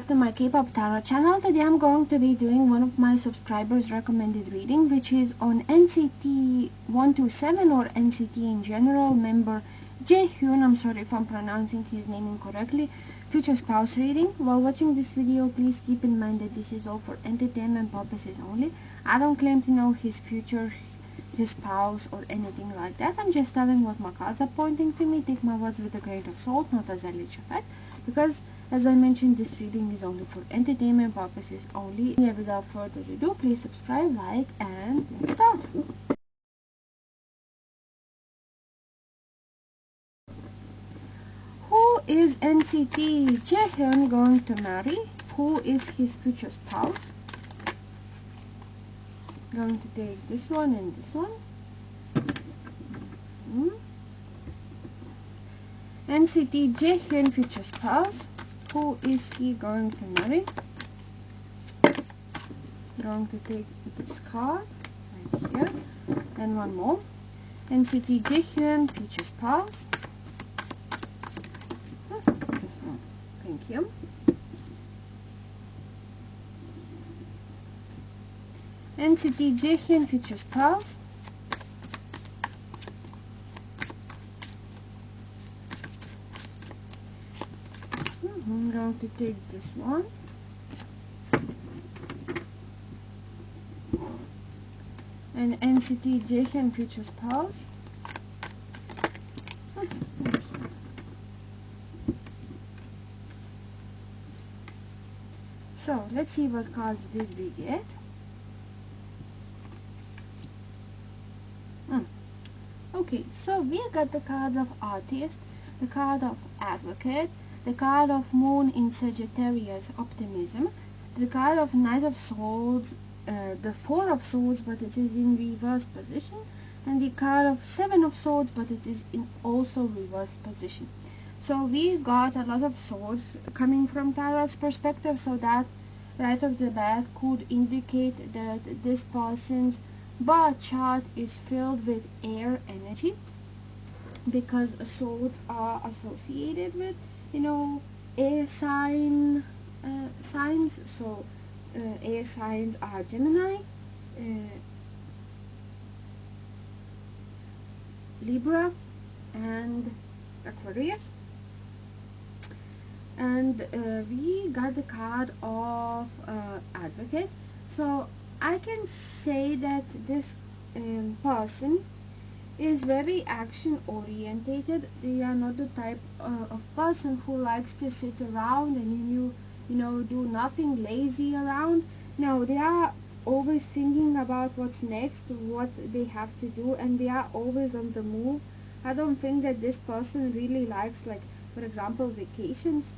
back to my K-pop tarot channel. Today I'm going to be doing one of my subscribers recommended reading, which is on NCT 127 or NCT in general member Jaehyun. I'm sorry if I'm pronouncing his name incorrectly. Future spouse reading. While watching this video, please keep in mind that this is all for entertainment purposes only. I don't claim to know his future, his spouse, or anything like that. I'm just telling what my cards are pointing to me. Take my words with a grain of salt, not as a leech effect, because as I mentioned, this reading is only for entertainment purposes only. Yeah, without further ado, please subscribe, like, and let's start. Who is NCT Jaehyun going to marry? Who is his future spouse? Going to take this one and this one. NCT Jaehyun future spouse. Who is he going to marry? Going to take this card right here and one more. NCT Jaehyun future spouse. This one. Thank you. NCT Jaehyun future spouse. I'm going to take this one. And NCT Jaehyun future spouse. This one. So let's see what cards did we get. Okay, so we got the card of Artist, the card of Advocate, the card of Moon in Sagittarius, Optimism, the card of Knight of Swords, the Four of Swords, but it is in reverse position, and the card of Seven of Swords, but it is in also reverse position. So we got a lot of swords coming from Tarot's perspective, so that right off the bat could indicate that this person's birth chart is filled with air energy, because swords are associated with, air signs. So air signs are Gemini, Libra, and Aquarius. And we got the card of Advocate. So I can say that this person is very action orientated. They are not the type of person who likes to sit around and do nothing, lazy around. No, they are always thinking about what's next, what they have to do, and they are always on the move. I don't think that this person really likes, like, for example, vacations.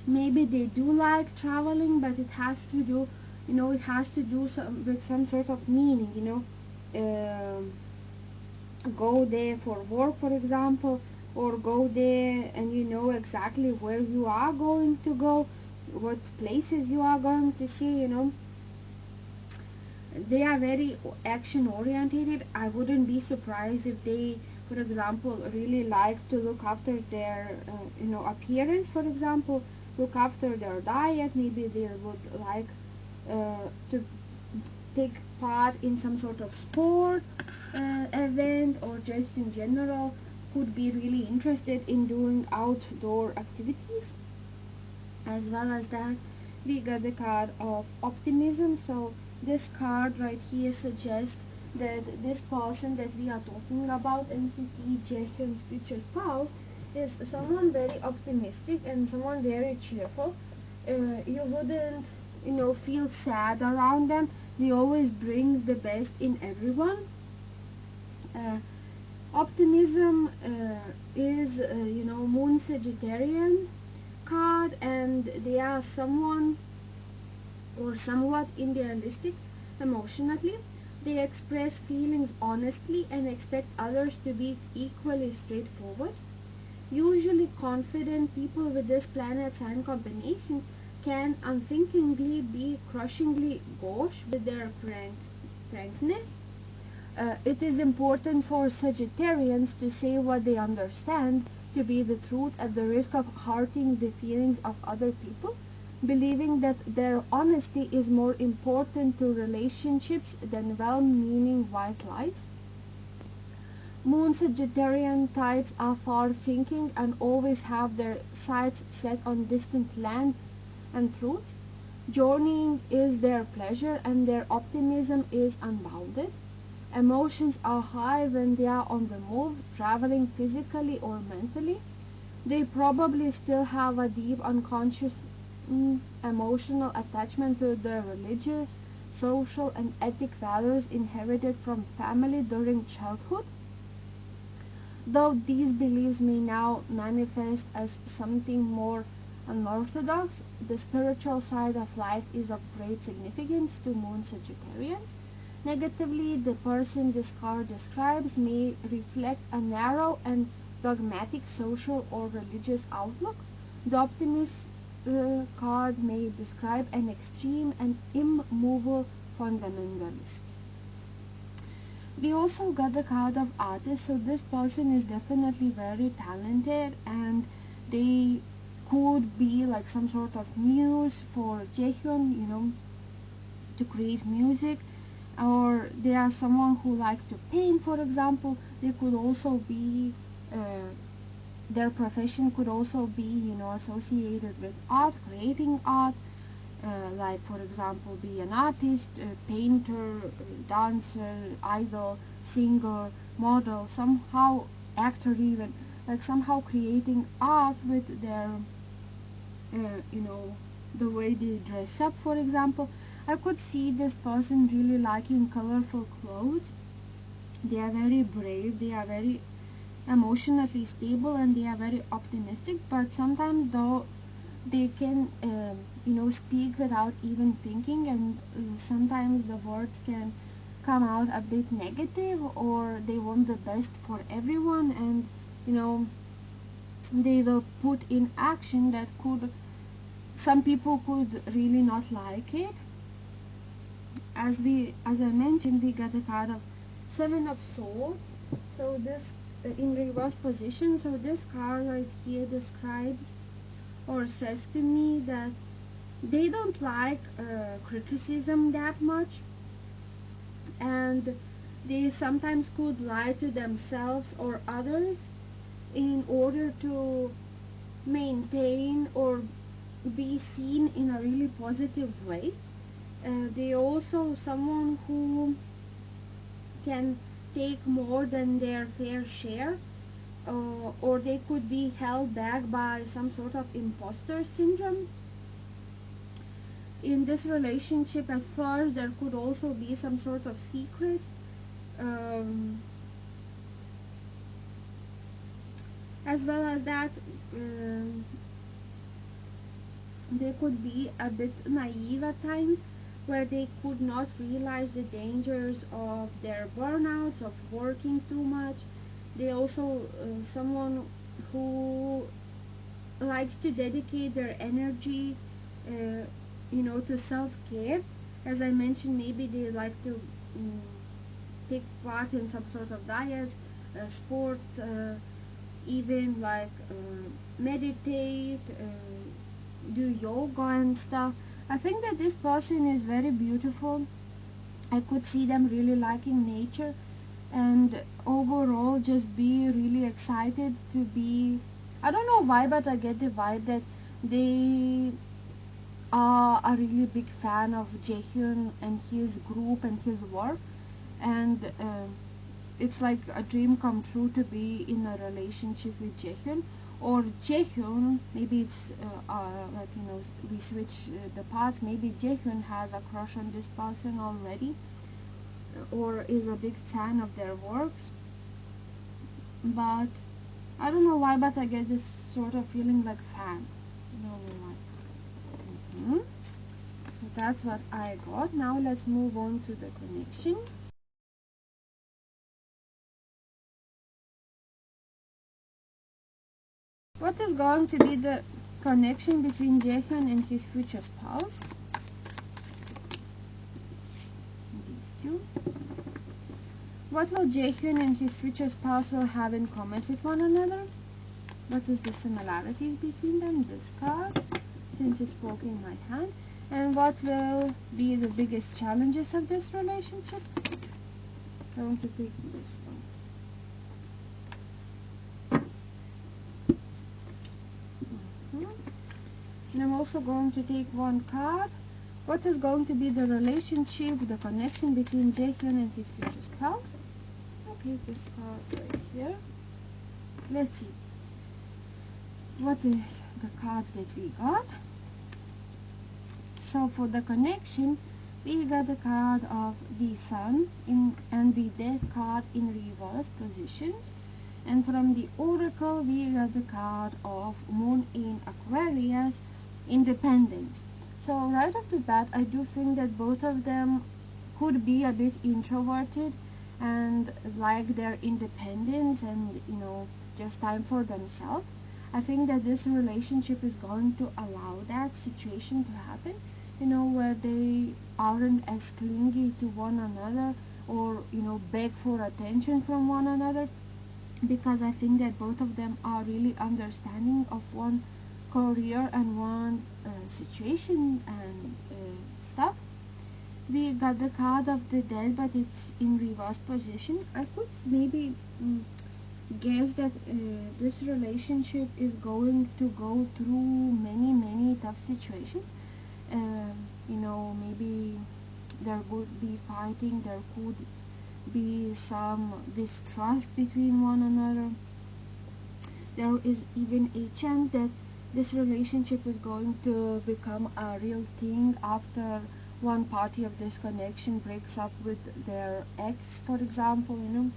Maybe they do like traveling, but it has to do, it has to do with some sort of meaning, go there for work, for example, or go there and you know exactly where you are going to go, what places you are going to see. They are very action oriented. I wouldn't be surprised if they, for example, really like to look after their appearance, for example, look after their diet. Maybe they would like to take part in some sort of sport event, or just in general could be really interested in doing outdoor activities. As well as that, we got the card of Optimism. So this card right here suggests that this person that we are talking about, NCT Jaehyun's future spouse, is someone very optimistic and someone very cheerful. You wouldn't feel sad around them. They always bring the best in everyone. Optimism is Moon Sagittarian card, and they are someone or somewhat idealistic emotionally. They express feelings honestly and expect others to be equally straightforward. Usually confident people with this planet sign combination can unthinkingly be crushingly gauche with their frankness. It is important for Sagittarians to say what they understand to be the truth at the risk of hurting the feelings of other people. believing that their honesty is more important to relationships than well-meaning white lies. Moon Sagittarian types are far-thinking and always have their sights set on distant lands and truths. Journeying is their pleasure and their optimism is unbounded. Emotions are high when they are on the move, traveling physically or mentally. They probably still have a deep unconscious emotional attachment to the religious, social, and ethic values inherited from family during childhood. Though these beliefs may now manifest as something more unorthodox, the spiritual side of life is of great significance to Moon Sagittarians. Negatively, the person this card describes may reflect a narrow and dogmatic social or religious outlook. The optimist card may describe an extreme and immovable fundamentalist. We also got the card of artist, so this person is definitely very talented and they could be like some sort of muse for Jaehyun, to create music, or they are someone who like to paint, for example. They could also be their profession could also be associated with art, creating art, like for example be an artist, a painter, a dancer, idol, singer, model, somehow actor, even like somehow creating art with their the way they dress up, for example. I could see this person really liking colorful clothes. They are very brave, they are very emotionally stable, and they are very optimistic, but sometimes though they can speak without even thinking, and sometimes the words can come out a bit negative, or they want the best for everyone, and they will put in action that could some people could really not like it. As I mentioned, we got the card of Seven of Swords. So this in reverse position. So this card right here describes or says to me that they don't like criticism that much, and they sometimes could lie to themselves or others in order to maintain or be seen in a really positive way. They also someone who can take more than their fair share, or they could be held back by some sort of imposter syndrome. In this relationship, at first there could also be some sort of secrets, um, as well as that they could be a bit naive at times, where they could not realize the dangers of their burnouts, of working too much. They also someone who likes to dedicate their energy to self-care. As I mentioned, maybe they like to take part in some sort of diets, sport, even like meditate, do yoga and stuff. I think that this person is very beautiful. I could see them really liking nature, and overall just be really excited to be, I don't know why, but I get the vibe that they are a really big fan of Jaehyun and his group and his work, and it's like a dream come true to be in a relationship with Jaehyun. Or Jaehyun, maybe it's like we switch the paths. Maybe Jaehyun has a crush on this person already, or is a big fan of their works. But I don't know why, but I get this sort of feeling like fan. No, no, why. So that's what I got. Now let's move on to the connection. What is going to be the connection between Jaehyun and his future spouse? These two. What will Jaehyun and his future spouse will have in common with one another? What is the similarities between them? This card. since it's poking my hand. And what will be the biggest challenges of this relationship? I'm going to take this one. And I'm also going to take one card. What is going to be the relationship, the connection between Jaehyun and his future spouse? I'll take this card right here. Let's see. What is the card that we got? So for the connection, we got the card of the Sun and the Death card in reverse positions. And from the Oracle, we got the card of Moon in Aquarius, Independence. So right off the bat, I do think that both of them could be a bit introverted and like their independence and, just time for themselves. I think that this relationship is going to allow that situation to happen, where they aren't as clingy to one another or, beg for attention from one another, because I think that both of them are really understanding of one career and one situation and stuff. We got the card of the Dead, but it's in reverse position. I could maybe guess that this relationship is going to go through many tough situations. Maybe there would be fighting, there could be some distrust between one another. There is even a chance that this relationship is going to become a real thing after one party of this connection breaks up with their ex, for example, and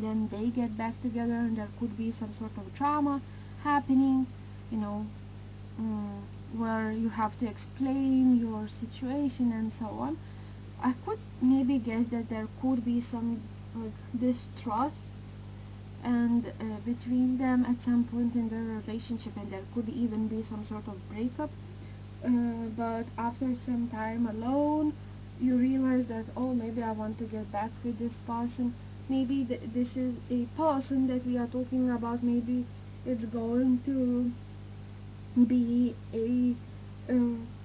then they get back together, and there could be some sort of drama happening, where you have to explain your situation and so on. I could maybe guess that there could be some distrust and between them at some point in their relationship, and there could even be some sort of breakup. But after some time alone, you realize that, oh, maybe I want to get back with this person. Maybe this is a person that we are talking about. Maybe it's going to be a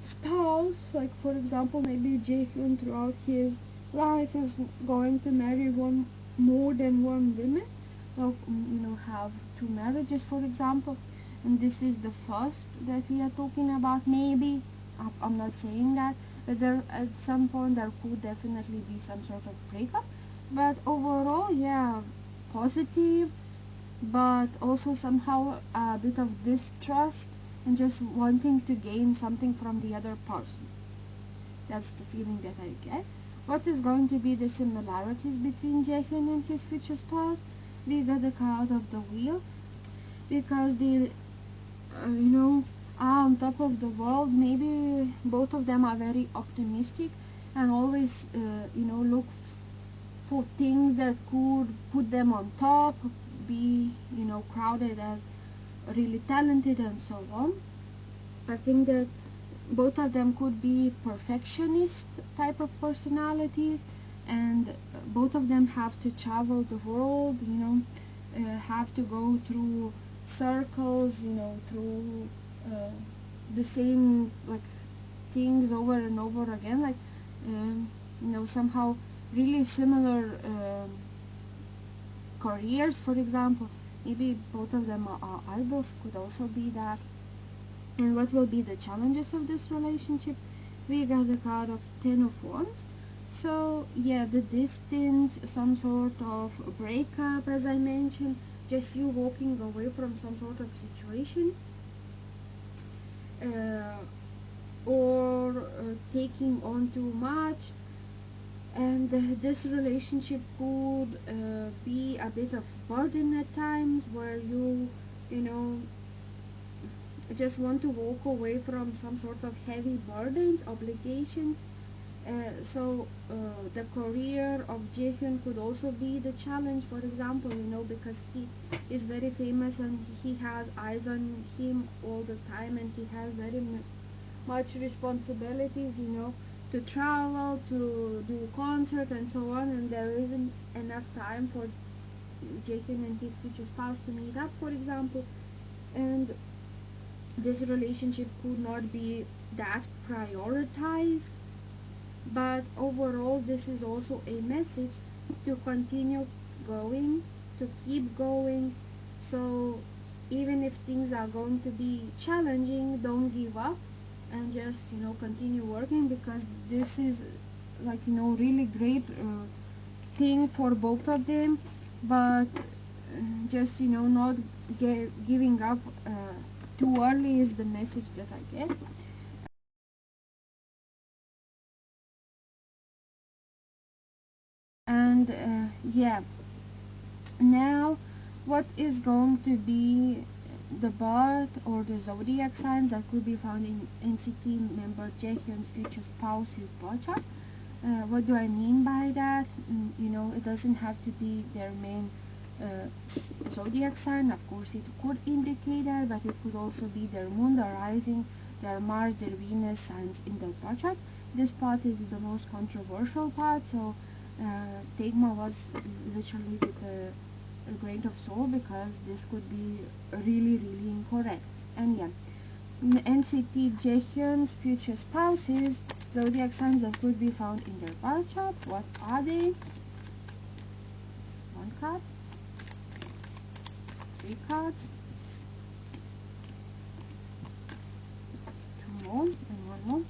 spouse. Like, for example, maybe Jaehyun throughout his life is going to marry more than one woman, or have two marriages, for example, and this is the first that we are talking about. Maybe I'm not saying that, but there at some point there could definitely be some sort of breakup. But overall, yeah, positive, but also somehow a bit of distrust and just wanting to gain something from the other person. That's the feeling that I get. What is going to be the similarities between Jaehyun and his future spouse? We got the card of the wheel, because they are on top of the world. Maybe both of them are very optimistic and always look for things that could put them on top, be crowded as really talented and so on. I think that both of them could be perfectionist type of personalities, and both of them have to travel the world, have to go through circles, through the same things over and over again, somehow really similar careers, for example. Maybe both of them are idols, could also be that. And what will be the challenges of this relationship? We got the card of Ten of Wands. So yeah, the distance, some sort of breakup, as I mentioned, just you walking away from some sort of situation, or taking on too much. And this relationship could be a bit of burden at times, where you know just want to walk away from some sort of heavy burdens, obligations. The career of Jaehyun could also be the challenge, for example, because he is very famous and he has eyes on him all the time, and he has very much responsibilities, to travel, to do concert and so on, and there isn't enough time for Jaehyun and his future spouse to meet up, for example. And this relationship could not be that prioritized, but overall this is also a message to continue going, to keep going. So even if things are going to be challenging, don't give up and just continue working, because this is like really great thing for both of them. But just not giving up too early is the message that I get. And yeah, now what is going to be the birth or the zodiac signs that could be found in NCT member Jaehyun's future spouse's birth chart? What do I mean by that? It doesn't have to be their main zodiac sign. Of course, it could indicate that, but it could also be their moon, their rising, their Mars, their Venus signs in their birth chart. This part is the most controversial part, so take my words literally with a grain of salt, because this could be really, really incorrect. And yeah, NCT Jaehyun's future spouses, zodiac signs that could be found in their birth chart. What are they? One card, three cards, two more, and one more.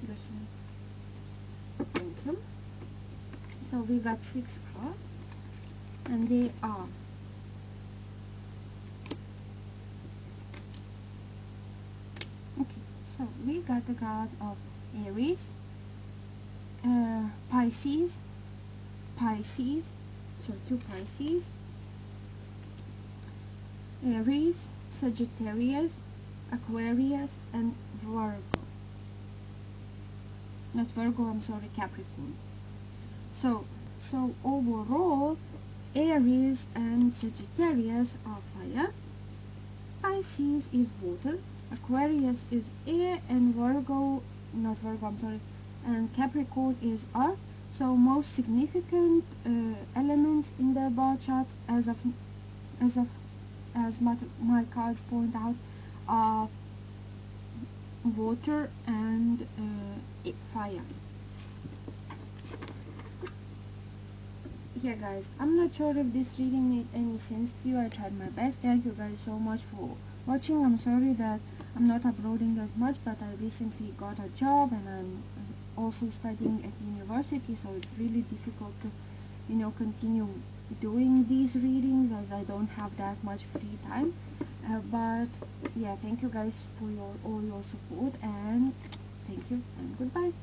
This one. Thank you. So we got 6 cards, and they are okay. So we got the card of Aries, Pisces, so 2 Pisces, Aries, Sagittarius, Aquarius, and Virgo. Not Virgo, I'm sorry, Capricorn. So overall, Aries and Sagittarius are fire, Pisces is water, Aquarius is air, and and Capricorn is earth. So most significant elements in the bar chart as of as my cards point out are water and fire. Yeah guys, I'm not sure if this reading made any sense to you. I tried my best. Thank you guys so much for watching. I'm sorry that I'm not uploading as much, but I recently got a job and I'm also studying at university, so it's really difficult to continue doing these readings as I don't have that much free time. But yeah, thank you guys for all your support, and thank you and goodbye.